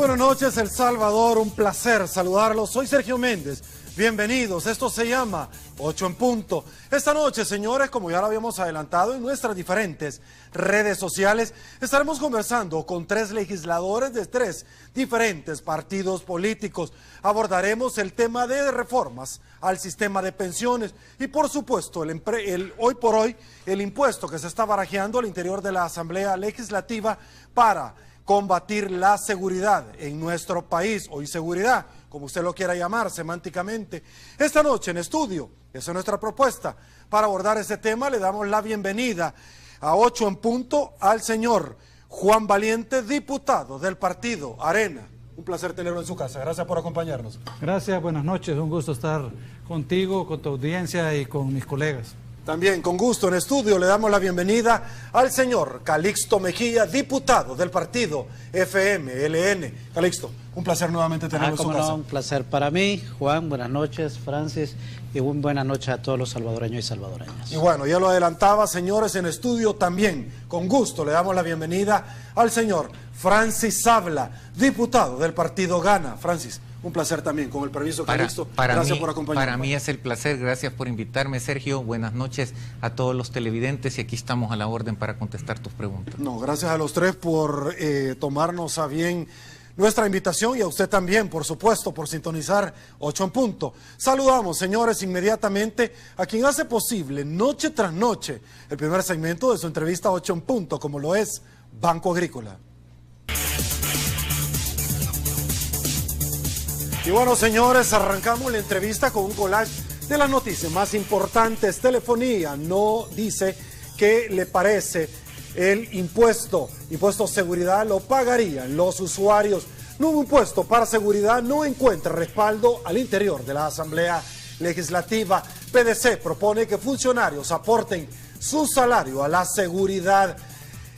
buenas noches, El Salvador, un placer saludarlos. Soy Sergio Méndez, bienvenidos. Esto se llama 8 en punto. Esta noche, señores, como ya lo habíamos adelantado en nuestras diferentes redes sociales, estaremos conversando con 3 legisladores de 3 diferentes partidos políticos. Abordaremos el tema de reformas al sistema de pensiones y, por supuesto, hoy por hoy, el impuesto que se está barajeando al interior de la Asamblea Legislativa para combatir la seguridad en nuestro país, o inseguridad, como usted lo quiera llamar semánticamente. Esta noche en estudio, esa es nuestra propuesta. Para abordar ese tema le damos la bienvenida a 8 en punto al señor Juan Valiente, diputado del partido Arena. Un placer tenerlo en su casa. Gracias por acompañarnos. Gracias, buenas noches. Un gusto estar contigo, con tu audiencia y con mis colegas. También con gusto en estudio le damos la bienvenida al señor Calixto Mejía, diputado del partido FMLN. Calixto, un placer nuevamente tenerlo en su casa. No, un placer para mí. Juan, buenas noches. Francis, y buenas noches a todos los salvadoreños y salvadoreñas. Y bueno, ya lo adelantaba, señores, en estudio también, con gusto le damos la bienvenida al señor Francis Sabla, diputado del partido Gana. Francis, un placer también, con el permiso, Calixto. Gracias por acompañarnos. Para mí es el placer, gracias por invitarme, Sergio. Buenas noches a todos los televidentes y aquí estamos a la orden para contestar tus preguntas. No, gracias a los 3 por tomarnos a bien nuestra invitación y a usted también, por supuesto, por sintonizar 8 en punto. Saludamos, señores, inmediatamente a quien hace posible, noche tras noche, el primer segmento de su entrevista 8 en punto, como lo es Banco Agrícola. Y bueno, señores, arrancamos la entrevista con un collage de las noticias más importantes. Telefonía no dice qué le parece el impuesto seguridad, lo pagarían los usuarios. Nuevo impuesto para seguridad no encuentra respaldo al interior de la Asamblea Legislativa. PDC propone que funcionarios aporten su salario a la seguridad.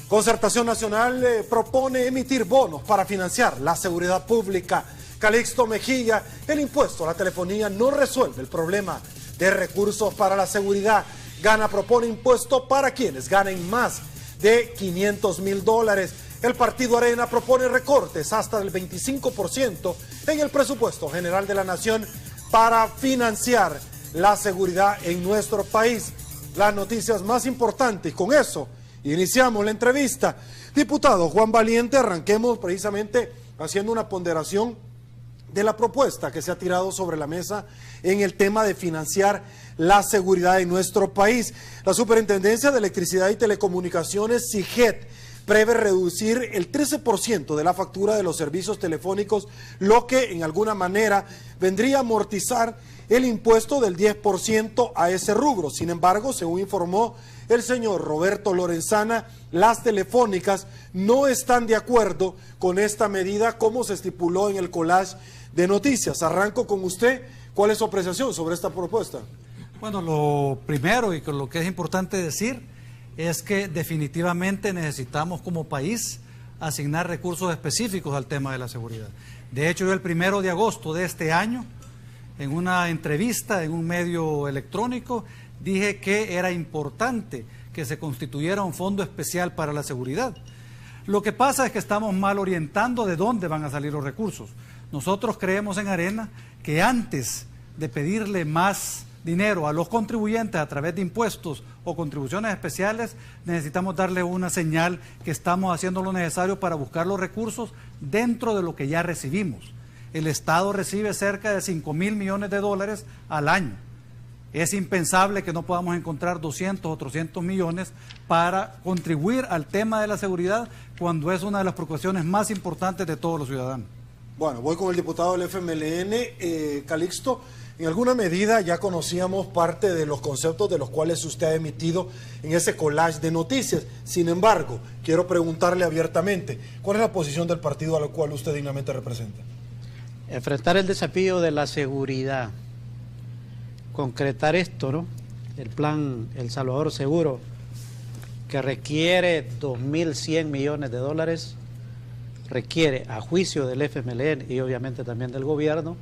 Concertación Nacional propone emitir bonos para financiar la seguridad pública. Calixto Mejía, el impuesto a la telefonía no resuelve el problema de recursos para la seguridad. Gana propone impuesto para quienes ganen más de $500,000. El partido Arena propone recortes hasta del 25% en el presupuesto general de la nación para financiar la seguridad en nuestro país. Las noticias más importantes, con eso iniciamos la entrevista. Diputado Juan Valiente, arranquemos precisamente haciendo una ponderación de la propuesta que se ha tirado sobre la mesa en el tema de financiar la seguridad en nuestro país. La Superintendencia de Electricidad y Telecomunicaciones, SIGET, prevé reducir el 13% de la factura de los servicios telefónicos, lo que en alguna manera vendría a amortizar el impuesto del 10% a ese rubro. Sin embargo, según informó el señor Roberto Lorenzana, las telefónicas no están de acuerdo con esta medida, como se estipuló en el collage de noticias. Arranco con usted. ¿Cuál es su apreciación sobre esta propuesta? Bueno, lo primero y lo que es importante decir es que definitivamente necesitamos como país asignar recursos específicos al tema de la seguridad. De hecho, yo el 1 de agosto de este año, en una entrevista en un medio electrónico, dije que era importante que se constituyera un fondo especial para la seguridad. Lo que pasa es que estamos mal orientando de dónde van a salir los recursos. Nosotros creemos en Arena que antes de pedirle más dinero a los contribuyentes a través de impuestos o contribuciones especiales, necesitamos darle una señal que estamos haciendo lo necesario para buscar los recursos dentro de lo que ya recibimos. El Estado recibe cerca de $5,000 millones al año. Es impensable que no podamos encontrar 200 o 300 millones para contribuir al tema de la seguridad cuando es una de las preocupaciones más importantes de todos los ciudadanos. Bueno, voy con el diputado del FMLN, Calixto. En alguna medida ya conocíamos parte de los conceptos de los cuales usted ha emitido en ese collage de noticias. Sin embargo, quiero preguntarle abiertamente, ¿cuál es la posición del partido al cual usted dignamente representa? Enfrentar el desafío de la seguridad, concretar esto, ¿no? El plan El Salvador Seguro, que requiere $2.100 millones, requiere, a juicio del FMLN y obviamente también del gobierno,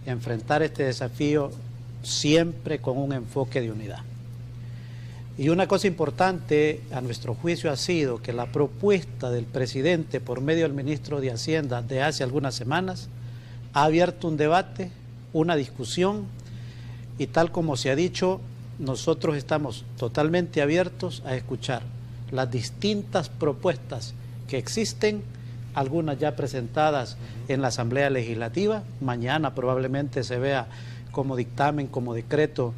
enfrentar este desafío siempre con un enfoque de unidad. Y una cosa importante a nuestro juicio ha sido que la propuesta del presidente por medio del ministro de Hacienda de hace algunas semanas ha abierto un debate, una discusión, y tal como se ha dicho, nosotros estamos totalmente abiertos a escuchar las distintas propuestas que existen, algunas ya presentadas en la Asamblea Legislativa. Mañana probablemente se vea como dictamen, como decreto,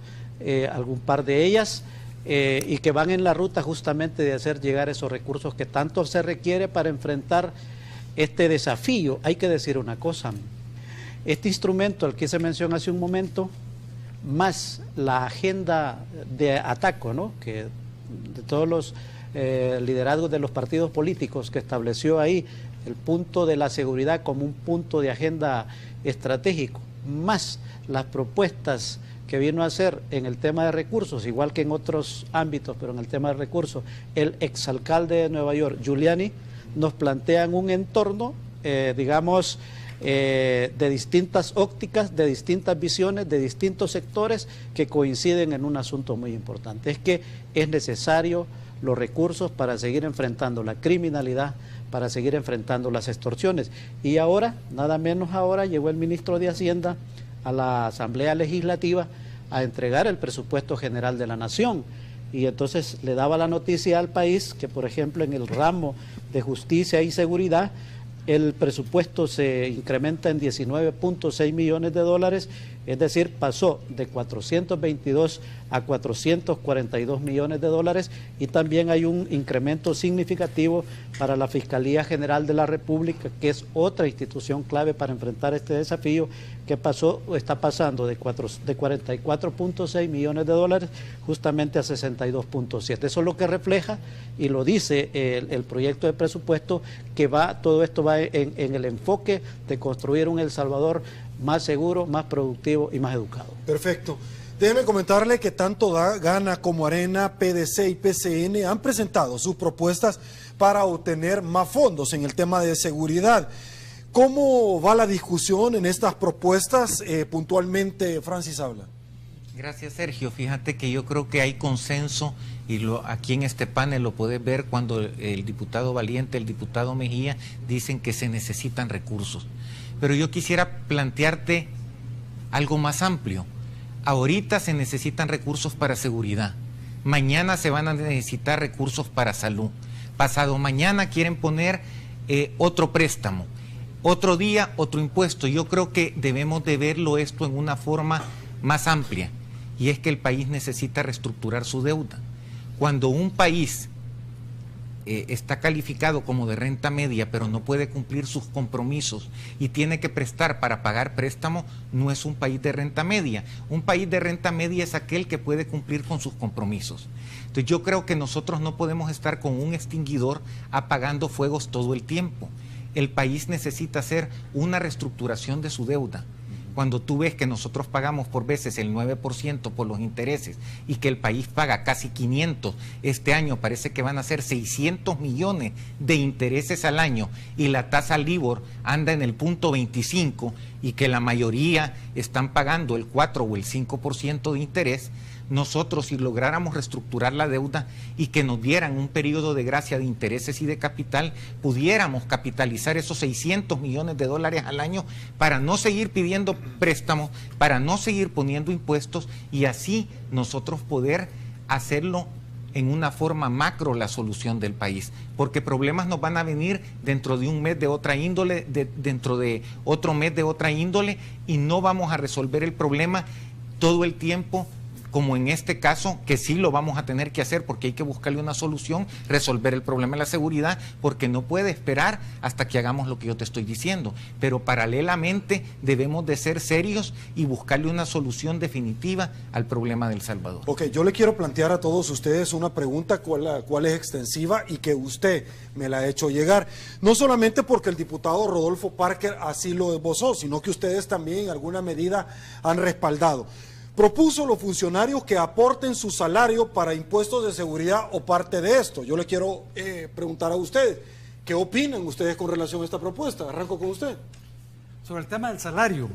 algún par de ellas, y que van en la ruta justamente de hacer llegar esos recursos que tanto se requiere para enfrentar este desafío. Hay que decir una cosa, este instrumento al que se mencionó hace un momento, más la agenda de ataque, ¿no?, que de todos los liderazgos de los partidos políticos, que estableció ahí el punto de la seguridad como un punto de agenda estratégico, más las propuestas que vino a hacer en el tema de recursos, igual que en otros ámbitos, pero en el tema de recursos, el exalcalde de Nueva York, Giuliani, nos plantean un entorno, digamos, de distintas ópticas, de distintas visiones, de distintos sectores que coinciden en un asunto muy importante. Es que es necesario los recursos para seguir enfrentando la criminalidad, para seguir enfrentando las extorsiones. Y ahora, nada menos ahora, llegó el ministro de Hacienda a la Asamblea Legislativa a entregar el presupuesto general de la Nación. Y entonces le daba la noticia al país que, por ejemplo, en el ramo de justicia y seguridad, el presupuesto se incrementa en 19.6 millones de dólares, es decir, pasó de 422 a 442 millones de dólares, y también hay un incremento significativo para la Fiscalía General de la República, que es otra institución clave para enfrentar este desafío, que está pasando de 44.6 millones de dólares justamente a 62.7. Eso es lo que refleja y lo dice el proyecto de presupuesto, que todo esto va en el enfoque de construir un El Salvador más seguro, más productivo y más educado. Perfecto. Déjeme comentarle que tanto Gana como Arena, PDC y PCN han presentado sus propuestas para obtener más fondos en el tema de seguridad. ¿Cómo va la discusión en estas propuestas puntualmente, Francis Habla? Gracias, Sergio. Fíjate que yo creo que hay consenso, y aquí en este panel lo puedes ver cuando el diputado Valiente, el diputado Mejía dicen que se necesitan recursos. Pero yo quisiera plantearte algo más amplio. Ahorita se necesitan recursos para seguridad, mañana se van a necesitar recursos para salud, pasado mañana quieren poner otro préstamo, otro día otro impuesto. Yo creo que debemos de verlo esto en una forma más amplia, y es que el país necesita reestructurar su deuda. Cuando un país está calificado como de renta media, pero no puede cumplir sus compromisos y tiene que prestar para pagar préstamo, no es un país de renta media. Un país de renta media es aquel que puede cumplir con sus compromisos. Entonces yo creo que nosotros no podemos estar con un extinguidor apagando fuegos todo el tiempo. El país necesita hacer una reestructuración de su deuda. Cuando tú ves que nosotros pagamos por veces el 9% por los intereses y que el país paga casi 500, este año parece que van a ser 600 millones de intereses al año, y la tasa LIBOR anda en el 0.25 y que la mayoría están pagando el 4 o el 5% de interés, nosotros, si lográramos reestructurar la deuda y que nos dieran un periodo de gracia de intereses y de capital, pudiéramos capitalizar esos 600 millones de dólares al año para no seguir pidiendo préstamos, para no seguir poniendo impuestos, y así nosotros poder hacerlo en una forma macro la solución del país, porque problemas nos van a venir dentro de un mes de otra índole, dentro de otro mes de otra índole, y no vamos a resolver el problema todo el tiempo, como en este caso, que sí lo vamos a tener que hacer porque hay que buscarle una solución, resolver el problema de la seguridad, porque no puede esperar hasta que hagamos lo que yo te estoy diciendo. Pero paralelamente debemos de ser serios y buscarle una solución definitiva al problema de El Salvador. Ok, yo le quiero plantear a todos ustedes una pregunta cuál es extensiva y que usted me la ha hecho llegar. No solamente porque el diputado Rodolfo Parker así lo esbozó, sino que ustedes también en alguna medida han respaldado. Propuso a los funcionarios que aporten su salario para impuestos de seguridad o parte de esto. Yo le quiero preguntar a ustedes, ¿qué opinan ustedes con relación a esta propuesta? Arranco con usted. Sobre el tema del salario,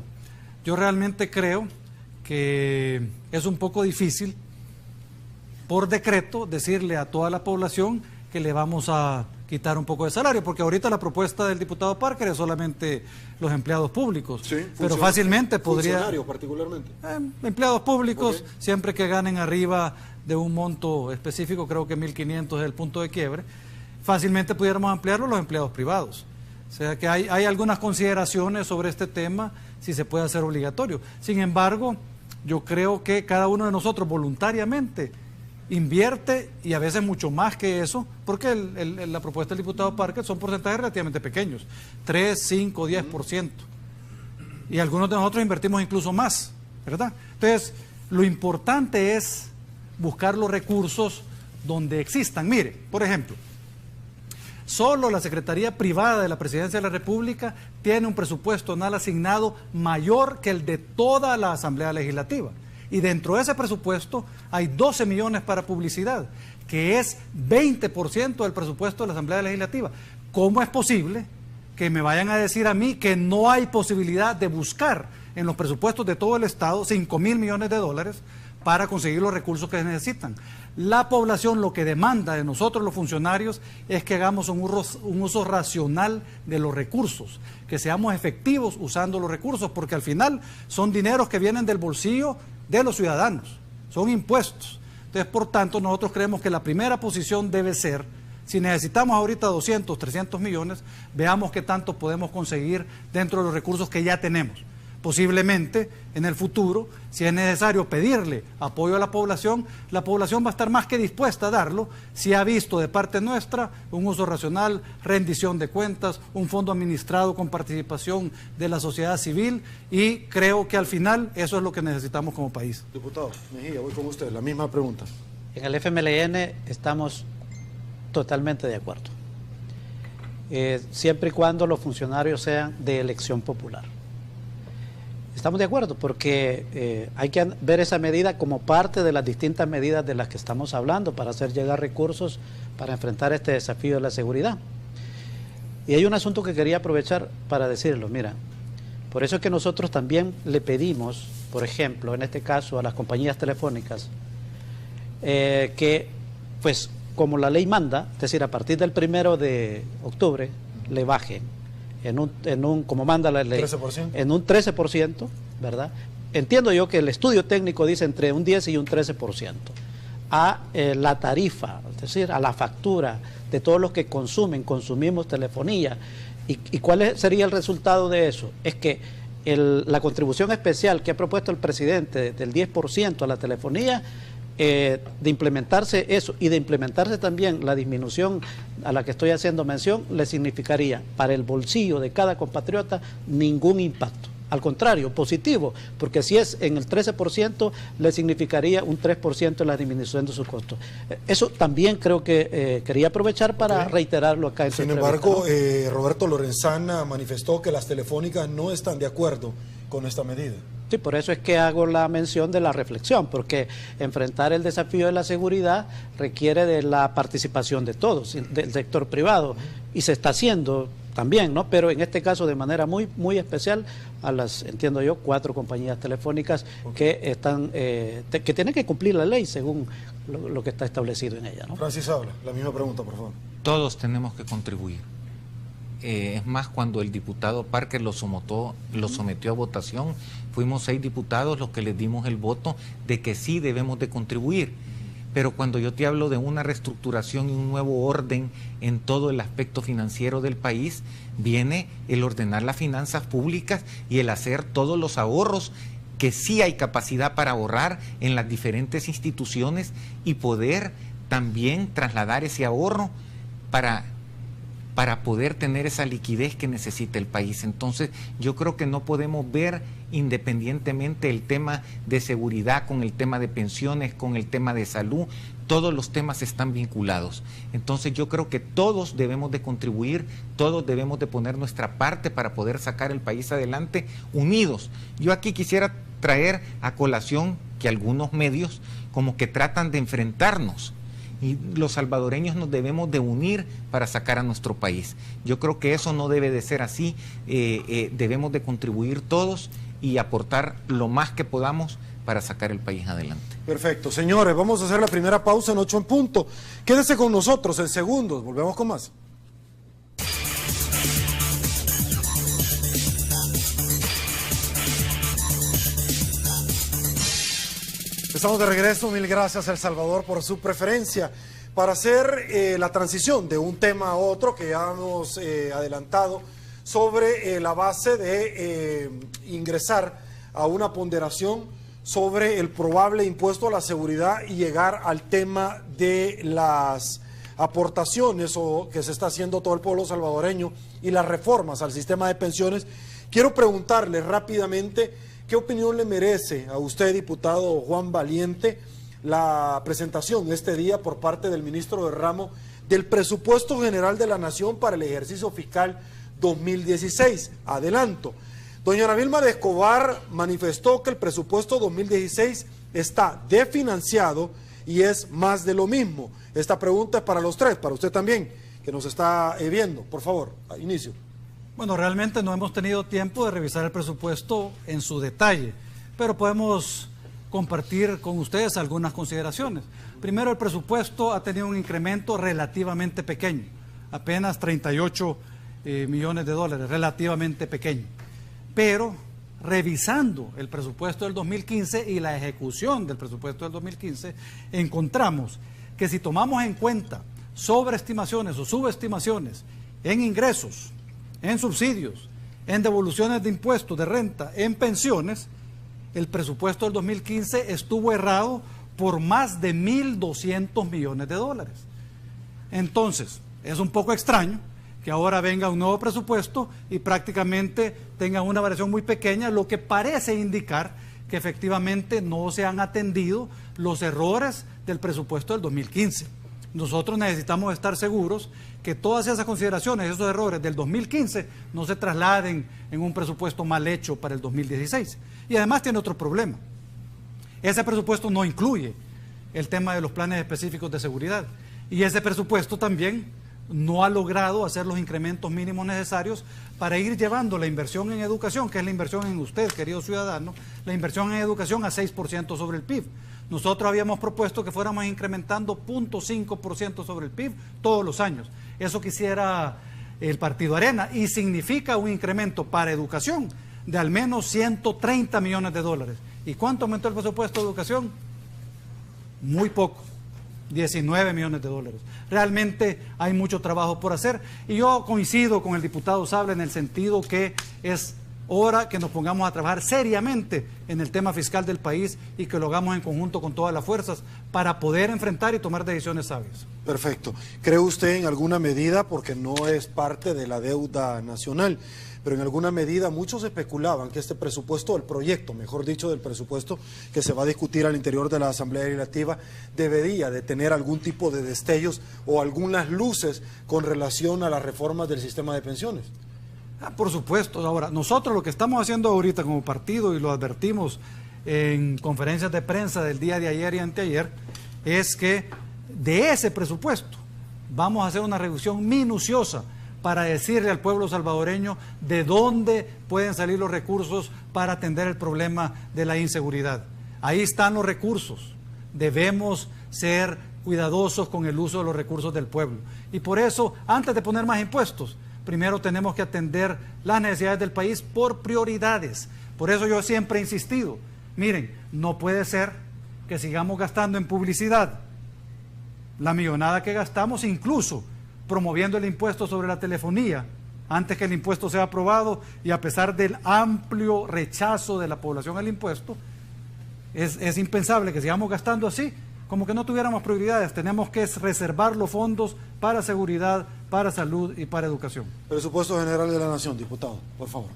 yo realmente creo que es un poco difícil por decreto, decirle a toda la población que le vamos a quitar un poco de salario, porque ahorita la propuesta del diputado Parker es solamente los empleados públicos, sí, pero fácilmente podría... Funcionarios particularmente. Empleados públicos, Okay. siempre que ganen arriba de un monto específico, creo que 1.500 es el punto de quiebre, fácilmente pudiéramos ampliarlo a los empleados privados. O sea que hay algunas consideraciones sobre este tema, si se puede hacer obligatorio. Sin embargo, yo creo que cada uno de nosotros voluntariamente invierte, y a veces mucho más que eso, porque la propuesta del diputado Parker son porcentajes relativamente pequeños, 3, 5, 10%. Y algunos de nosotros invertimos incluso más, ¿verdad? Entonces, lo importante es buscar los recursos donde existan. Mire, por ejemplo, solo la Secretaría Privada de la Presidencia de la República tiene un presupuesto anual asignado mayor que el de toda la Asamblea Legislativa. Y dentro de ese presupuesto hay 12 millones para publicidad, que es 20% del presupuesto de la Asamblea Legislativa. ¿Cómo es posible que me vayan a decir a mí que no hay posibilidad de buscar en los presupuestos de todo el Estado 5.000 millones de dólares para conseguir los recursos que necesitan? La población lo que demanda de nosotros los funcionarios es que hagamos un uso racional de los recursos, que seamos efectivos usando los recursos, porque al final son dineros que vienen del bolsillo de los ciudadanos, son impuestos. Entonces, por tanto, nosotros creemos que la primera posición debe ser, si necesitamos ahorita 200, 300 millones, veamos qué tanto podemos conseguir dentro de los recursos que ya tenemos. Posiblemente, en el futuro, si es necesario pedirle apoyo a la población va a estar más que dispuesta a darlo, si ha visto de parte nuestra un uso racional, rendición de cuentas, un fondo administrado con participación de la sociedad civil, y creo que al final eso es lo que necesitamos como país. Diputado Mejía, voy con usted, la misma pregunta. En el FMLN estamos totalmente de acuerdo, siempre y cuando los funcionarios sean de elección popular. Estamos de acuerdo porque hay que ver esa medida como parte de las distintas medidas de las que estamos hablando para hacer llegar recursos para enfrentar este desafío de la seguridad. Y hay un asunto que quería aprovechar para decirlo, mira, por eso es que nosotros también le pedimos, por ejemplo, en este caso a las compañías telefónicas, que pues como la ley manda, es decir, a partir del 1 de octubre, le bajen como manda la ley, 13%. en un 13%, ¿verdad? Entiendo yo que el estudio técnico dice entre un 10 y un 13%, a la tarifa, es decir, a la factura de todos los que consumimos telefonía. ¿Y cuál sería el resultado de eso? Es que la contribución especial que ha propuesto el presidente del 10% a la telefonía, de implementarse eso y de implementarse también la disminución a la que estoy haciendo mención, le significaría para el bolsillo de cada compatriota ningún impacto. Al contrario, positivo, porque si es en el 13%, le significaría un 3% en la disminución de sus costos. Eso también creo que quería aprovechar para reiterarlo acá en su entrevista, Sin embargo, ¿no? Roberto Lorenzana manifestó que las telefónicas no están de acuerdo con esta medida. Sí, por eso es que hago la mención de la reflexión, porque enfrentar el desafío de la seguridad requiere de la participación de todos, del sector privado, y se está haciendo también, ¿no? Pero en este caso de manera muy, muy especial a las, entiendo yo, 4 compañías telefónicas que están, que tienen que cumplir la ley según lo que está establecido en ella, ¿no? Francis habla, la misma pregunta, por favor. Todos tenemos que contribuir. Es más, cuando el diputado Parker lo sometió a votación, fuimos 6 diputados los que les dimos el voto de que sí debemos de contribuir. Pero cuando yo te hablo de una reestructuración y un nuevo orden en todo el aspecto financiero del país, viene el ordenar las finanzas públicas y el hacer todos los ahorros que sí hay capacidad para ahorrar en las diferentes instituciones y poder también trasladar ese ahorro para poder tener esa liquidez que necesita el país. Entonces, yo creo que no podemos ver independientemente el tema de seguridad con el tema de pensiones, con el tema de salud, todos los temas están vinculados. Entonces, yo creo que todos debemos de contribuir, todos debemos de poner nuestra parte para poder sacar el país adelante unidos. Yo aquí quisiera traer a colación que algunos medios como que tratan de enfrentarnos, y los salvadoreños nos debemos de unir para sacar a nuestro país. Yo creo que eso no debe de ser así, debemos de contribuir todos y aportar lo más que podamos para sacar el país adelante. Perfecto. Señores, vamos a hacer la primera pausa en 8 en punto. Quédese con nosotros en segundos. Volvemos con más. Estamos de regreso. Mil gracias, El Salvador, por su preferencia para hacer la transición de un tema a otro que ya hemos adelantado sobre la base de ingresar a una ponderación sobre el probable impuesto a la seguridad y llegar al tema de las aportaciones que se está haciendo todo el pueblo salvadoreño y las reformas al sistema de pensiones. Quiero preguntarle rápidamente qué opinión le merece a usted, diputado Juan Valiente, la presentación este día por parte del ministro de Ramo del presupuesto general de la Nación para el ejercicio fiscal 2016. Adelanto. Doña Ana Vilma de Escobar manifestó que el presupuesto 2016 está desfinanciado y es más de lo mismo. Esta pregunta es para los tres, para usted también, que nos está viendo. Por favor, inicio. Bueno, realmente no hemos tenido tiempo de revisar el presupuesto en su detalle, pero podemos compartir con ustedes algunas consideraciones. Primero, el presupuesto ha tenido un incremento relativamente pequeño, apenas 38 millones de dólares, relativamente pequeño. Pero revisando el presupuesto del 2015 y la ejecución del presupuesto del 2015, encontramos que si tomamos en cuenta sobreestimaciones o subestimaciones en ingresos, en subsidios, en devoluciones de impuestos, de renta, en pensiones, el presupuesto del 2015 estuvo errado por más de 1.200 millones de dólares. Entonces, es un poco extraño que ahora venga un nuevo presupuesto y prácticamente tenga una variación muy pequeña, lo que parece indicar que efectivamente no se han atendido los errores del presupuesto del 2015. Nosotros necesitamos estar seguros que todas esas consideraciones, esos errores del 2015 no se trasladen en un presupuesto mal hecho para el 2016. Y además tiene otro problema. Ese presupuesto no incluye el tema de los planes específicos de seguridad. Y ese presupuesto también no ha logrado hacer los incrementos mínimos necesarios para ir llevando la inversión en educación, que es la inversión en usted, querido ciudadano, la inversión en educación a 6% sobre el PIB. Nosotros habíamos propuesto que fuéramos incrementando 0.5% sobre el PIB todos los años. Eso quisiera el Partido Arena y significa un incremento para educación de al menos 130 millones de dólares. ¿Y cuánto aumentó el presupuesto de educación? Muy poco. 19 millones de dólares. Realmente hay mucho trabajo por hacer y yo coincido con el diputado Sabla en el sentido que es hora que nos pongamos a trabajar seriamente en el tema fiscal del país y que lo hagamos en conjunto con todas las fuerzas para poder enfrentar y tomar decisiones sabias. Perfecto. ¿Cree usted en alguna medida, porque no es parte de la deuda nacional, pero en alguna medida muchos especulaban que este presupuesto, el proyecto, mejor dicho, del presupuesto que se va a discutir al interior de la Asamblea Legislativa, debería de tener algún tipo de destellos o algunas luces con relación a las reformas del sistema de pensiones? Por supuesto. Ahora, nosotros lo que estamos haciendo ahorita como partido, y lo advertimos en conferencias de prensa del día de ayer y anteayer, es que de ese presupuesto vamos a hacer una revisión minuciosa para decirle al pueblo salvadoreño de dónde pueden salir los recursos para atender el problema de la inseguridad. Ahí están los recursos. Debemos ser cuidadosos con el uso de los recursos del pueblo. Y por eso, antes de poner más impuestos, primero tenemos que atender las necesidades del país por prioridades. Por eso yo siempre he insistido, miren, no puede ser que sigamos gastando en publicidad la millonada que gastamos, incluso promoviendo el impuesto sobre la telefonía antes que el impuesto sea aprobado, y a pesar del amplio rechazo de la población al impuesto, es impensable que sigamos gastando así, como que no tuviéramos prioridades. Tenemos que reservar los fondos para seguridad, para salud y para educación. Presupuesto General de la Nación, diputado, por favor.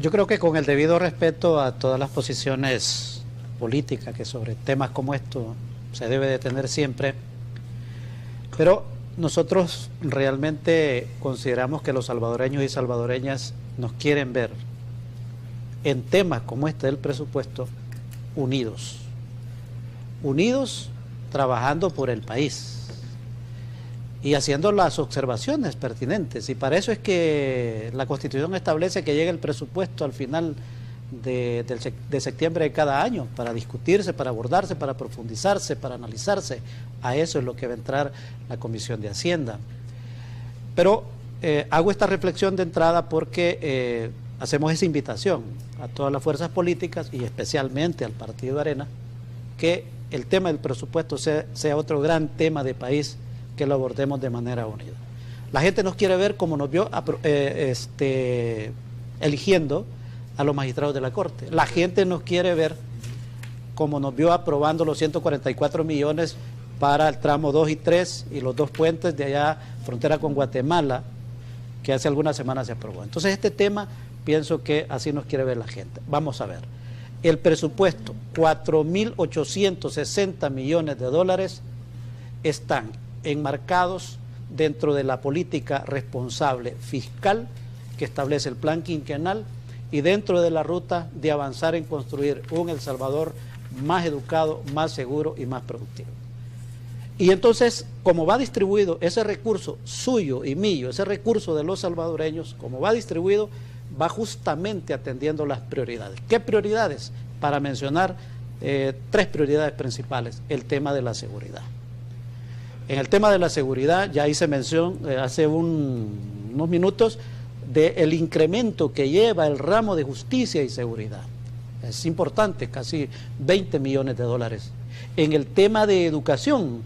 Yo creo que con el debido respeto a todas las posiciones políticas que sobre temas como esto se debe de tener siempre, pero nosotros realmente consideramos que los salvadoreños y salvadoreñas nos quieren ver en temas como este del presupuesto unidos, trabajando por el país y haciendo las observaciones pertinentes. Y para eso es que la Constitución establece que llegue el presupuesto al final de septiembre de cada año, para discutirse, para abordarse, para profundizarse, para analizarse. A eso es lo que va a entrar la Comisión de Hacienda. Pero hago esta reflexión de entrada porque hacemos esa invitación a todas las fuerzas políticas y especialmente al Partido Arena, que el tema del presupuesto sea otro gran tema de país, que lo abordemos de manera unida. La gente nos quiere ver como nos vio eligiendo a los magistrados de la Corte. La gente nos quiere ver como nos vio aprobando los 144 millones para el tramo 2 y 3 y los 2 puentes de allá, frontera con Guatemala, que hace algunas semanas se aprobó. Entonces este tema, pienso que así nos quiere ver la gente. Vamos a ver. El presupuesto, 4.860 millones de dólares, están enmarcados dentro de la política responsable fiscal que establece el plan quinquenal y dentro de la ruta de avanzar en construir un El Salvador más educado, más seguro y más productivo. Y entonces, como va distribuido ese recurso suyo y mío, ese recurso de los salvadoreños, como va distribuido, va justamente atendiendo las prioridades. ¿Qué prioridades? Para mencionar 3 prioridades principales. El tema de la seguridad. En el tema de la seguridad, ya hice mención hace unos minutos del incremento que lleva el ramo de justicia y seguridad. Es importante, casi 20 millones de dólares. En el tema de educación,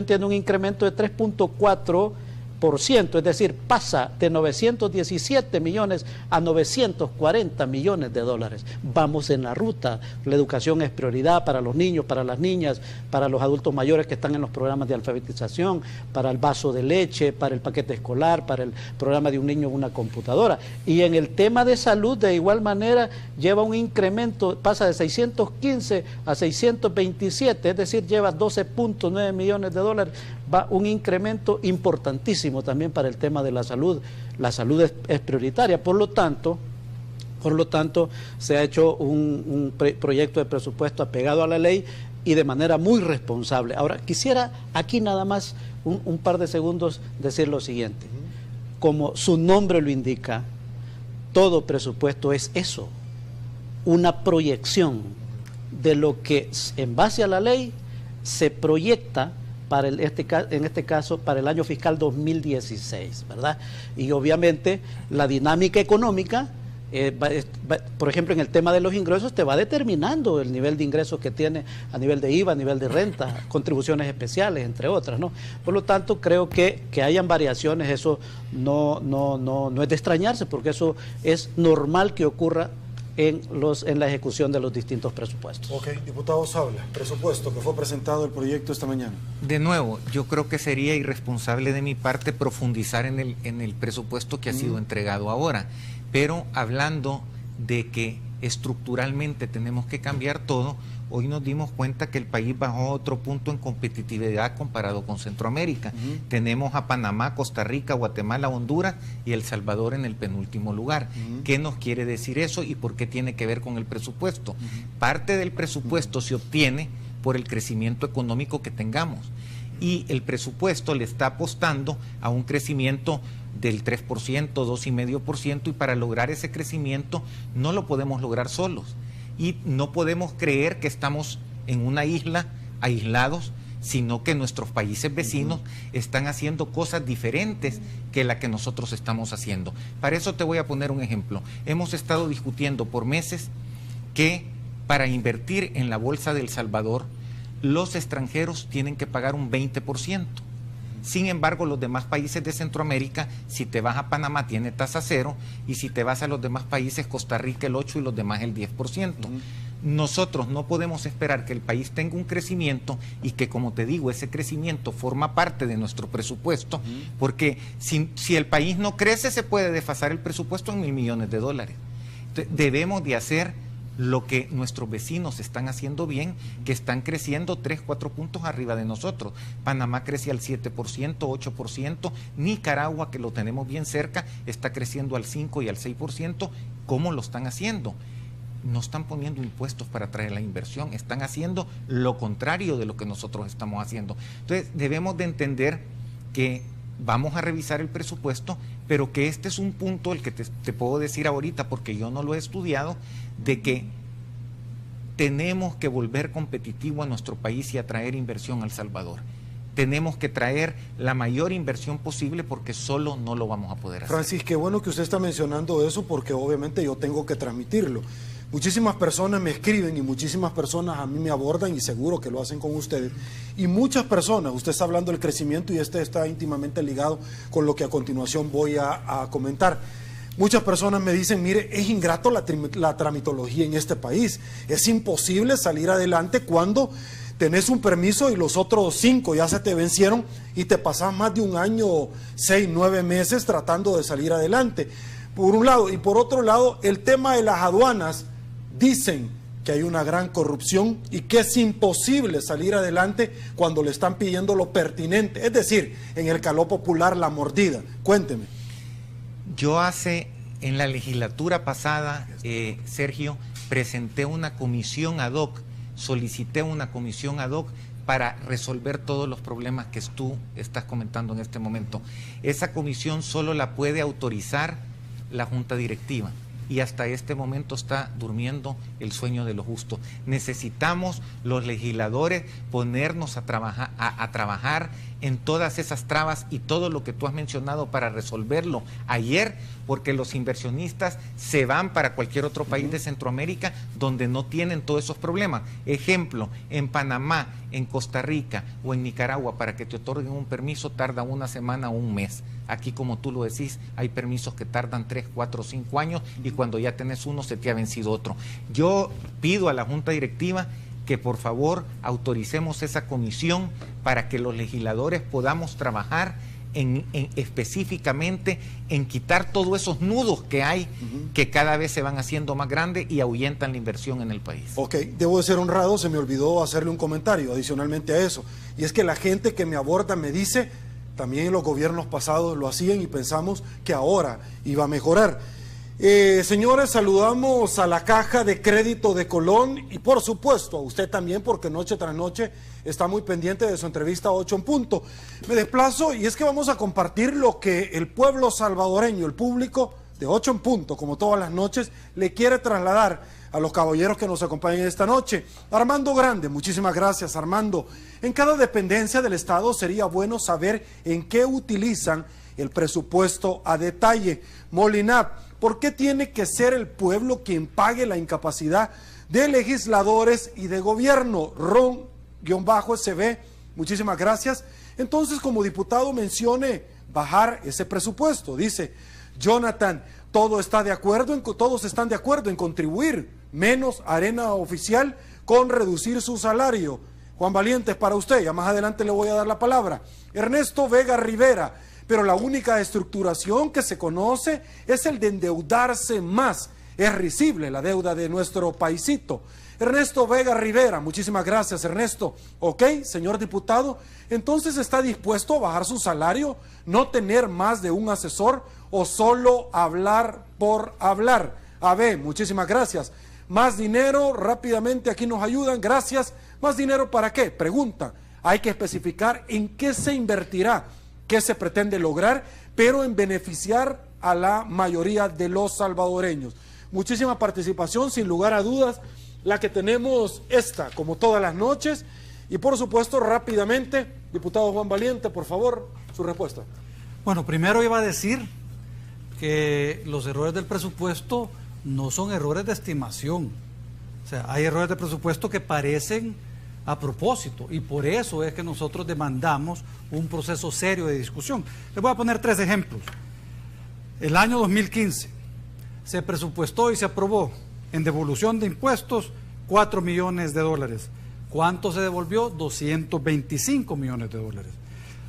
tiene un incremento de 3.4%, es decir, pasa de 917 millones a 940 millones de dólares. Vamos en la ruta. La educación es prioridad para los niños, para las niñas, para los adultos mayores que están en los programas de alfabetización, para el vaso de leche, para el paquete escolar, para el programa de un niño en una computadora. Y en el tema de salud, de igual manera, lleva un incremento, pasa de 615 a 627, es decir, lleva 12.9 millones de dólares. Va un incremento importantísimo también para el tema de la salud. La salud es prioritaria, por lo tanto se ha hecho un proyecto de presupuesto apegado a la ley y de manera muy responsable. Ahora, quisiera aquí nada más un par de segundos decir lo siguiente. Como su nombre lo indica, todo presupuesto es eso, una proyección de lo que en base a la ley se proyecta para en este caso para el año fiscal 2016, ¿verdad? Y obviamente la dinámica económica, por ejemplo, en el tema de los ingresos, te va determinando el nivel de ingresos que tiene a nivel de IVA, a nivel de renta, contribuciones especiales, entre otras, ¿no? Por lo tanto, creo que hayan variaciones, eso no es de extrañarse, porque eso es normal que ocurra en la ejecución de los distintos presupuestos. Ok, diputado Sabla, presupuesto que fue presentado el proyecto esta mañana. De nuevo, yo creo que sería irresponsable de mi parte profundizar en el presupuesto que ha sido entregado ahora, pero hablando de que estructuralmente tenemos que cambiar todo, hoy nos dimos cuenta que el país bajó a otro punto en competitividad comparado con Centroamérica. Tenemos a Panamá, Costa Rica, Guatemala, Honduras y El Salvador en el penúltimo lugar. ¿Qué nos quiere decir eso y por qué tiene que ver con el presupuesto? Parte del presupuesto se obtiene por el crecimiento económico que tengamos y el presupuesto le está apostando a un crecimiento del 3%, 2,5%, y para lograr ese crecimiento no lo podemos lograr solos. Y no podemos creer que estamos en una isla aislados, sino que nuestros países vecinos están haciendo cosas diferentes que la que nosotros estamos haciendo. Para eso te voy a poner un ejemplo. Hemos estado discutiendo por meses que para invertir en la Bolsa de El Salvador, los extranjeros tienen que pagar un 20%. Sin embargo, los demás países de Centroamérica, si te vas a Panamá, tiene tasa cero, y si te vas a los demás países, Costa Rica el 8% y los demás el 10%. Nosotros no podemos esperar que el país tenga un crecimiento y que, como te digo, ese crecimiento forma parte de nuestro presupuesto, porque si el país no crece, se puede desfasar el presupuesto en $1.000 millones. Entonces, debemos de hacer lo que nuestros vecinos están haciendo bien, que están creciendo 3, 4 puntos arriba de nosotros. Panamá crece al 7%, 8%, Nicaragua, que lo tenemos bien cerca, está creciendo al 5 y al 6%. ¿Cómo lo están haciendo? No están poniendo impuestos para atraer la inversión, están haciendo lo contrario de lo que nosotros estamos haciendo. Entonces debemos de entender que vamos a revisar el presupuesto, pero que este es un punto, el que te puedo decir ahorita, porque yo no lo he estudiado, de que tenemos que volver competitivo a nuestro país y atraer inversión a El Salvador. Tenemos que traer la mayor inversión posible porque solo no lo vamos a poder hacer. Francis, qué bueno que usted está mencionando eso porque obviamente yo tengo que transmitirlo. Muchísimas personas me escriben y muchísimas personas a mí me abordan y seguro que lo hacen con ustedes. Y muchas personas, usted está hablando del crecimiento y este está íntimamente ligado con lo que a continuación voy a comentar. Muchas personas me dicen, mire, es ingrato la tramitología en este país. Es imposible salir adelante cuando tenés un permiso y los otros 5 ya se te vencieron y te pasás más de un año, 6, 9 meses tratando de salir adelante. Por un lado, y por otro lado, el tema de las aduanas, dicen que hay una gran corrupción y que es imposible salir adelante cuando le están pidiendo lo pertinente, es decir, en el calor popular, la mordida. Cuénteme. Yo en la legislatura pasada, Sergio, presenté una comisión ad hoc, solicité una comisión ad hoc para resolver todos los problemas que tú estás comentando en este momento. Esa comisión solo la puede autorizar la Junta Directiva y hasta este momento está durmiendo el sueño de los justos. Necesitamos los legisladores ponernos a trabajar en todas esas trabas y todo lo que tú has mencionado para resolverlo ayer, porque los inversionistas se van para cualquier otro país de Centroamérica donde no tienen todos esos problemas. Ejemplo, en Panamá, en Costa Rica o en Nicaragua, para que te otorguen un permiso tarda una semana o un mes. Aquí, como tú lo decís, hay permisos que tardan 3, 4, 5 años y cuando ya tenés uno se te ha vencido otro. Yo pido a la Junta Directiva que por favor autoricemos esa comisión para que los legisladores podamos trabajar específicamente en quitar todos esos nudos que hay, que cada vez se van haciendo más grandes y ahuyentan la inversión en el país. Ok, debo de ser honrado, se me olvidó hacerle un comentario adicionalmente a eso, y es que la gente que me aborda me dice, también en los gobiernos pasados lo hacían y pensamos que ahora iba a mejorar. Señores, saludamos a la Caja de Crédito de Colón y por supuesto a usted también, porque noche tras noche está muy pendiente de su entrevista 8 en punto. Me desplazo y es que vamos a compartir lo que el pueblo salvadoreño, el público de 8 en punto, como todas las noches, le quiere trasladar a los caballeros que nos acompañan esta noche. Armando Grande, muchísimas gracias, Armando. En cada dependencia del Estado sería bueno saber en qué utilizan el presupuesto a detalle. Molinap, ¿por qué tiene que ser el pueblo quien pague la incapacidad de legisladores y de gobierno? Ron-SB, muchísimas gracias. Entonces, como diputado, mencione bajar ese presupuesto. Dice Jonathan, todos están de acuerdo en contribuir, menos Arena Oficial con reducir su salario. Juan Valientes, para usted, ya más adelante le voy a dar la palabra. Ernesto Vega Rivera, pero la única estructuración que se conoce es el de endeudarse más. Es risible la deuda de nuestro paisito. Ernesto Vega Rivera, muchísimas gracias, Ernesto. Ok, señor diputado, entonces ¿está dispuesto a bajar su salario, no tener más de un asesor o solo hablar por hablar? AB, muchísimas gracias. Más dinero, rápidamente aquí nos ayudan, gracias. ¿Más dinero para qué? Pregunta. Hay que especificar en qué se invertirá, qué se pretende lograr, pero en beneficiar a la mayoría de los salvadoreños. Muchísima participación, sin lugar a dudas, la que tenemos esta, como todas las noches, y por supuesto, rápidamente, diputado Juan Valiente, por favor, su respuesta. Bueno, primero iba a decir que los errores del presupuesto no son errores de estimación, o sea, hay errores de presupuesto que parecen a propósito, y por eso es que nosotros demandamos un proceso serio de discusión. Les voy a poner 3 ejemplos. El año 2015 se presupuestó y se aprobó en devolución de impuestos 4 millones de dólares. ¿Cuánto se devolvió? 225 millones de dólares.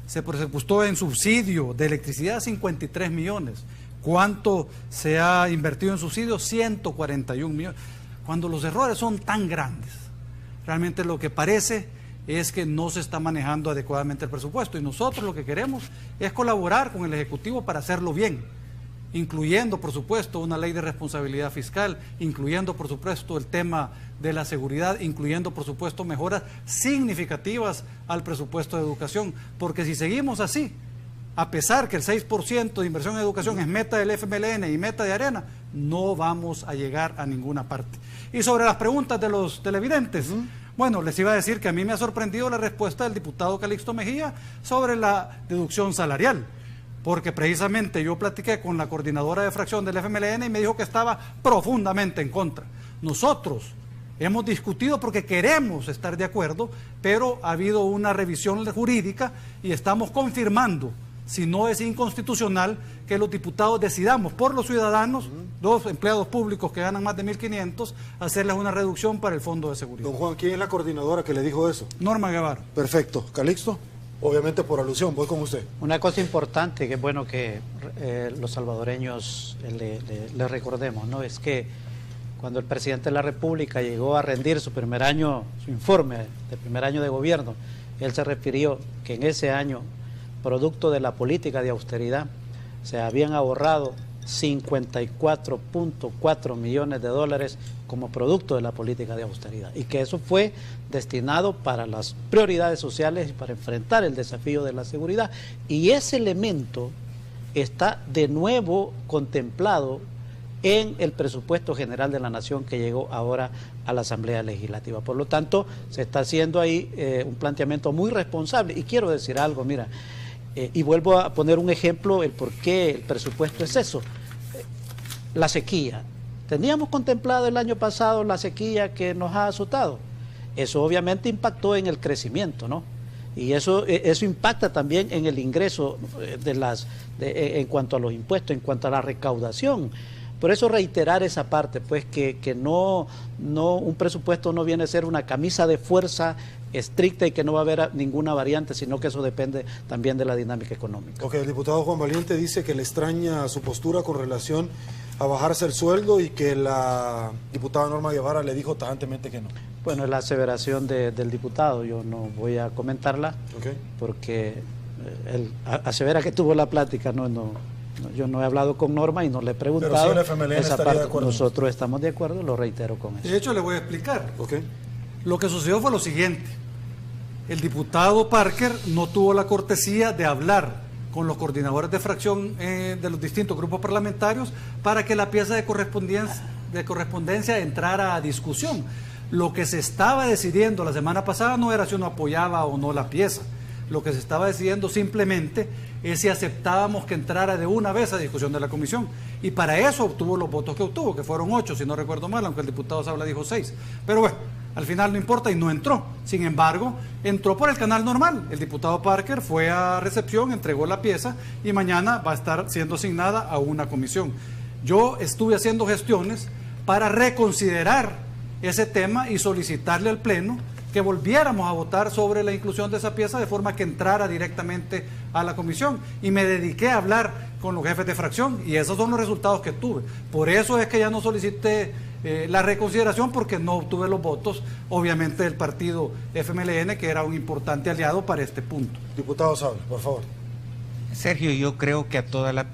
Se presupuestó en subsidio de electricidad 53 millones. ¿Cuánto se ha invertido en subsidios? 141 millones. Cuando los errores son tan grandes, realmente lo que parece es que no se está manejando adecuadamente el presupuesto, y nosotros lo que queremos es colaborar con el Ejecutivo para hacerlo bien, incluyendo por supuesto una ley de responsabilidad fiscal, incluyendo por supuesto el tema de la seguridad, incluyendo por supuesto mejoras significativas al presupuesto de educación, porque si seguimos así, a pesar que el 6% de inversión en educación es meta del FMLN y meta de Arena, no vamos a llegar a ninguna parte. Y sobre las preguntas de los televidentes, bueno, les iba a decir que a mí me ha sorprendido la respuesta del diputado Calixto Mejía sobre la deducción salarial, porque precisamente yo platiqué con la coordinadora de fracción del FMLN y me dijo que estaba profundamente en contra. Nosotros hemos discutido porque queremos estar de acuerdo, pero ha habido una revisión jurídica y estamos confirmando, si no es inconstitucional, que los diputados decidamos por los ciudadanos, los empleados públicos que ganan más de 1.500, hacerles una reducción para el Fondo de Seguridad. Don Juan, ¿quién es la coordinadora que le dijo eso? Norma Guevara. Perfecto. Calixto, obviamente por alusión, voy con usted. Una cosa importante que es bueno que los salvadoreños le recordemos, ¿no? Es que cuando el presidente de la República llegó a rendir su primer año, su informe de primer año de gobierno, él se refirió que en ese año, producto de la política de austeridad, se habían ahorrado 54.4 millones de dólares como producto de la política de austeridad, y que eso fue destinado para las prioridades sociales y para enfrentar el desafío de la seguridad. Y ese elemento está de nuevo contemplado en el presupuesto general de la Nación que llegó ahora a la Asamblea Legislativa. Por lo tanto, se está haciendo ahí un planteamiento muy responsable. Y quiero decir algo, mira, y vuelvo a poner un ejemplo, el por qué el presupuesto es eso. La sequía. Teníamos contemplado el año pasado la sequía que nos ha azotado. Eso obviamente impactó en el crecimiento, ¿no? Y eso impacta también en el ingreso en cuanto a los impuestos, en cuanto a la recaudación. Por eso reiterar esa parte, pues que no un presupuesto no viene a ser una camisa de fuerza estricta y que no va a haber ninguna variante, sino que eso depende también de la dinámica económica. Ok, el diputado Juan Valiente dice que le extraña su postura con relación a bajarse el sueldo y que la diputada Norma Guevara le dijo tajantemente que no. Bueno, es la aseveración del diputado, yo no voy a comentarla, porque él asevera que tuvo la plática, yo no he hablado con Norma y no le he preguntado. Pero si el FMLN esa estaría parte, de acuerdo. Nosotros estamos de acuerdo, lo reitero con eso. De hecho, le voy a explicar. Okay. Lo que sucedió fue lo siguiente. El diputado Parker no tuvo la cortesía de hablar con los coordinadores de fracción de los distintos grupos parlamentarios para que la pieza de correspondencia entrara a discusión. Lo que se estaba decidiendo la semana pasada no era si uno apoyaba o no la pieza. Lo que se estaba decidiendo simplemente es si aceptábamos que entrara de una vez a discusión de la comisión. Y para eso obtuvo los votos que obtuvo, que fueron 8, si no recuerdo mal, aunque el diputado Sabla dijo 6. Pero bueno, al final no importa y no entró. Sin embargo, entró por el canal normal. El diputado Parker fue a recepción, entregó la pieza y mañana va a estar siendo asignada a una comisión. Yo estuve haciendo gestiones para reconsiderar ese tema y solicitarle al Pleno que volviéramos a votar sobre la inclusión de esa pieza de forma que entrara directamente a la comisión, y me dediqué a hablar con los jefes de fracción y esos son los resultados que tuve. Por eso es que ya no solicité la reconsideración, porque no obtuve los votos obviamente del partido FMLN, que era un importante aliado para este punto. Diputado Sabla, por favor. Sergio, yo creo que a todas las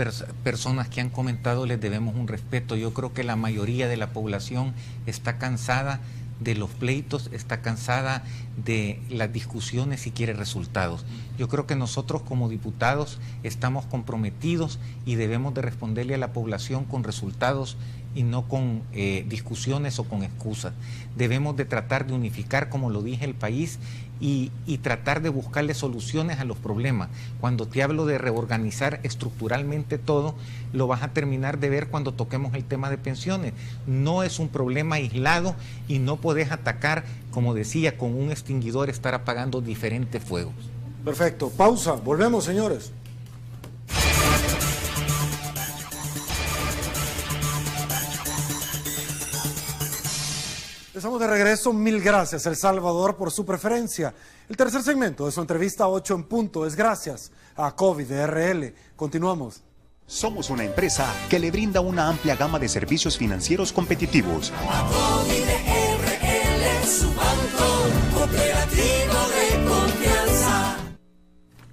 personas que han comentado les debemos un respeto. Yo creo que la mayoría de la población está cansada de los pleitos, está cansada de las discusiones y quiere resultados. Yo creo que nosotros como diputados estamos comprometidos y debemos de responderle a la población con resultados y no con discusiones o con excusas. Debemos de tratar de unificar, como lo dije, el país y tratar de buscarle soluciones a los problemas. Cuando te hablo de reorganizar estructuralmente todo, lo vas a terminar de ver cuando toquemos el tema de pensiones. No es un problema aislado y no podés atacar, como decía, con un extinguidor estar apagando diferentes fuegos. Perfecto, pausa, volvemos, señores. Estamos de regreso, mil gracias El Salvador por su preferencia. El tercer segmento de su entrevista 8 en punto es gracias a COVID RL. Continuamos. Somos una empresa que le brinda una amplia gama de servicios financieros competitivos. COVID RL, su banco cooperativo de confianza.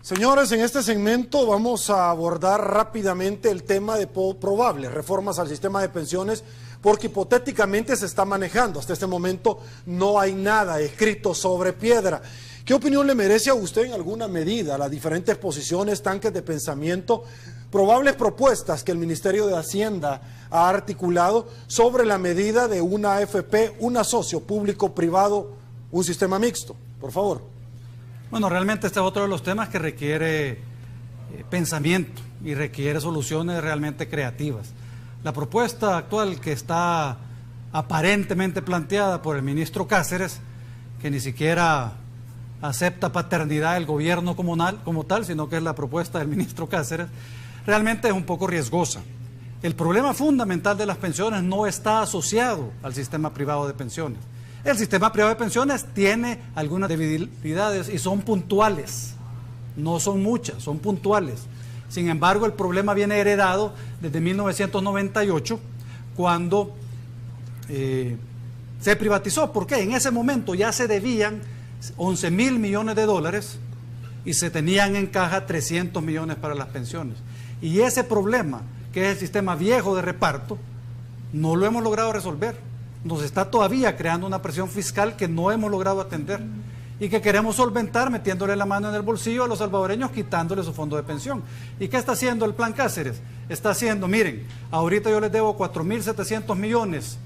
Señores, en este segmento vamos a abordar rápidamente el tema de probables reformas al sistema de pensiones, porque hipotéticamente se está manejando. Hasta este momento no hay nada escrito sobre piedra. ¿Qué opinión le merece a usted en alguna medida las diferentes posiciones, tanques de pensamiento, probables propuestas que el Ministerio de Hacienda ha articulado sobre la medida de una AFP, un asocio público-privado, un sistema mixto? Por favor. Bueno, realmente este es otro de los temas que requiere pensamiento y requiere soluciones realmente creativas. La propuesta actual que está aparentemente planteada por el ministro Cáceres, que ni siquiera acepta paternidad del gobierno como tal, sino que es la propuesta del ministro Cáceres, realmente es un poco riesgosa. El problema fundamental de las pensiones no está asociado al sistema privado de pensiones. El sistema privado de pensiones tiene algunas debilidades y son puntuales, no son muchas, son puntuales. Sin embargo, el problema viene heredado desde 1998, cuando se privatizó. ¿Por qué? En ese momento ya se debían 11.000 millones de dólares y se tenían en caja 300 millones para las pensiones. Y ese problema, que es el sistema viejo de reparto, no lo hemos logrado resolver. Nos está todavía creando una presión fiscal que no hemos logrado atender y que queremos solventar metiéndole la mano en el bolsillo a los salvadoreños, quitándole su fondo de pensión. ¿Y qué está haciendo el plan Cáceres? Está haciendo, miren, ahorita yo les debo 4.700 millones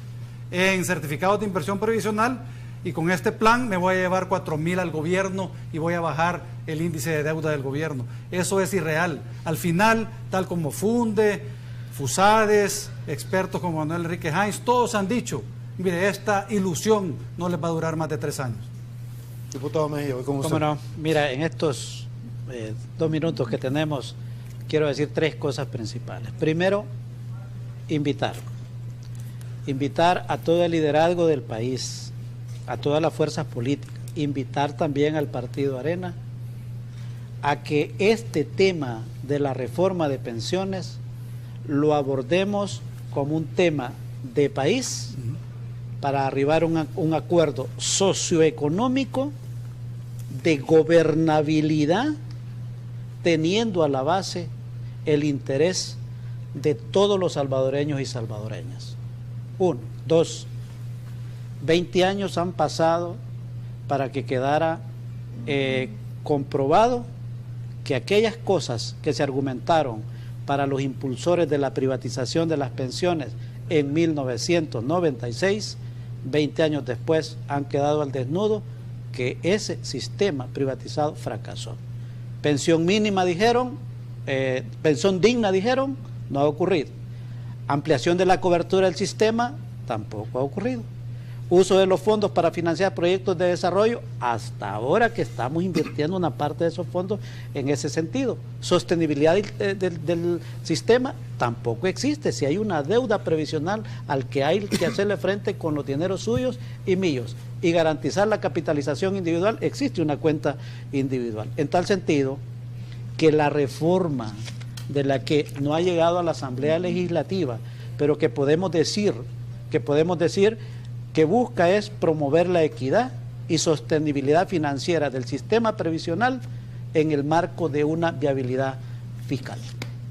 en certificados de inversión previsional y con este plan me voy a llevar 4.000 al gobierno y voy a bajar el índice de deuda del gobierno. Eso es irreal. Al final, tal como Funde, Fusades, expertos como Manuel Enrique Heinz, todos han dicho, mire, esta ilusión no les va a durar más de 3 años. Diputado Mejía, voy con usted. ¿Cómo no? Mira, en estos 2 minutos que tenemos, quiero decir 3 cosas principales. Primero, invitar a todo el liderazgo del país, a todas las fuerzas políticas, invitar también al Partido Arena a que este tema de la reforma de pensiones lo abordemos como un tema de país para arribar a un acuerdo socioeconómico de gobernabilidad, teniendo a la base el interés de todos los salvadoreños y salvadoreñas. 1. 2. 20 años han pasado para que quedara comprobado que aquellas cosas que se argumentaron para los impulsores de la privatización de las pensiones en 1996, 20 años después han quedado al desnudo, que ese sistema privatizado fracasó. Pensión mínima dijeron, pensión digna dijeron, no ha ocurrido. Ampliación de la cobertura del sistema tampoco ha ocurrido. Uso de los fondos para financiar proyectos de desarrollo, hasta ahora que estamos invirtiendo una parte de esos fondos en ese sentido. Sostenibilidad del sistema tampoco existe. Si hay una deuda previsional al que hay que hacerle frente con los dineros suyos y míos y garantizar la capitalización individual, existe una cuenta individual. En tal sentido, que la reforma de la que no ha llegado a la Asamblea Legislativa, pero que podemos decir que busca es promover la equidad y sostenibilidad financiera del sistema previsional en el marco de una viabilidad fiscal.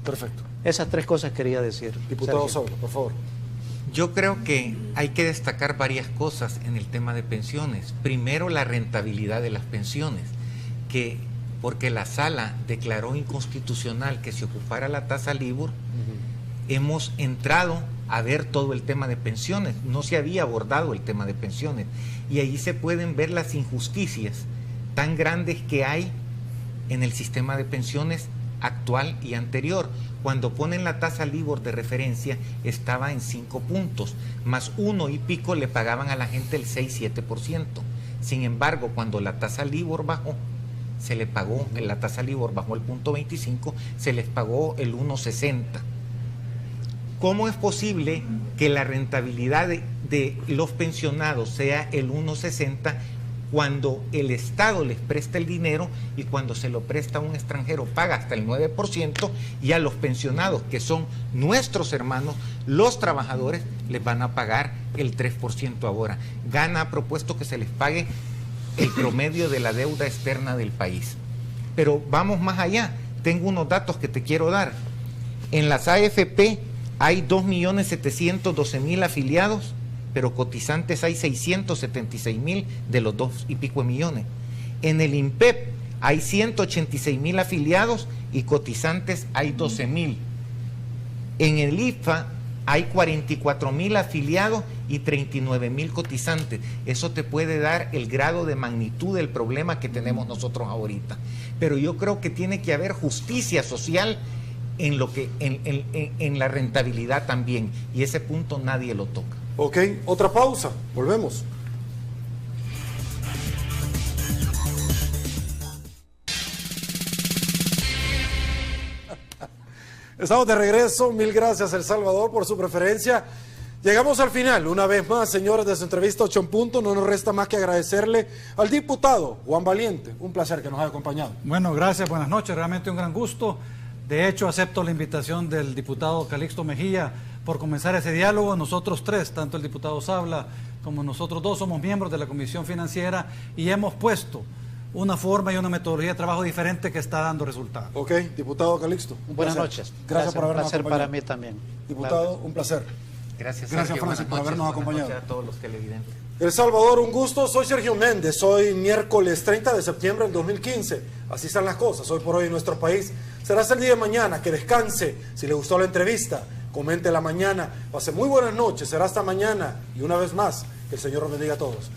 Perfecto. Esas 3 cosas quería decir. Diputado Saura, por favor. Yo creo que hay que destacar varias cosas en el tema de pensiones. Primero, la rentabilidad de las pensiones, porque la Sala declaró inconstitucional que se ocupara la tasa LIBOR, hemos entrado a ver todo el tema de pensiones, no se había abordado el tema de pensiones, y ahí se pueden ver las injusticias tan grandes que hay en el sistema de pensiones actual y anterior. Cuando ponen la tasa LIBOR de referencia estaba en 5 puntos, más 1 y pico le pagaban a la gente el 6-7%. Sin embargo, cuando la tasa LIBOR bajó, se le pagó, la tasa LIBOR bajó el punto 25, se les pagó el 1.60. ¿Cómo es posible que la rentabilidad de los pensionados sea el 1.60 cuando el Estado les presta el dinero y cuando se lo presta a un extranjero paga hasta el 9% y a los pensionados, que son nuestros hermanos, los trabajadores, les van a pagar el 3% ahora? Gana ha propuesto que se les pague el promedio de la deuda externa del país. Pero vamos más allá, tengo unos datos que te quiero dar. En las AFP hay 2.712.000 afiliados, pero cotizantes hay 676.000 de los 2 y pico de millones. En el INPEP hay 186,000 afiliados y cotizantes hay 12,000. En el IFA hay 44,000 afiliados y 39,000 cotizantes. Eso te puede dar el grado de magnitud del problema que tenemos nosotros ahorita. Pero yo creo que tiene que haber justicia social en lo que en la rentabilidad también, y ese punto nadie lo toca. Ok, otra pausa, volvemos. Estamos de regreso, mil gracias El Salvador por su preferencia. Llegamos al final, una vez más, señores, de su entrevista 8 en punto. No nos resta más que agradecerle al diputado Juan Valiente. Un placer que nos haya acompañado. Bueno, gracias, buenas noches, realmente un gran gusto. De hecho, acepto la invitación del diputado Calixto Mejía por comenzar ese diálogo. Nosotros tres, tanto el diputado Sabla como nosotros dos, somos miembros de la Comisión Financiera y hemos puesto una forma y una metodología de trabajo diferente que está dando resultados. Ok, diputado Calixto. Buenas noches. Gracias por habernos acompañado. Un placer acompañado. para mí también. Diputado, Claro. Un placer. Gracias, Gracias, Sergio. Francis, por habernos acompañado. Buenas noches a todos los televidentes. El Salvador, un gusto. Soy Sergio Méndez. Hoy miércoles 30 de septiembre del 2015. Así están las cosas hoy por hoy en nuestro país. Será hasta el día de mañana. Que descanse. Si le gustó la entrevista, comente la mañana. Pase muy buenas noches. Será hasta mañana. Y una vez más, que el Señor los bendiga a todos.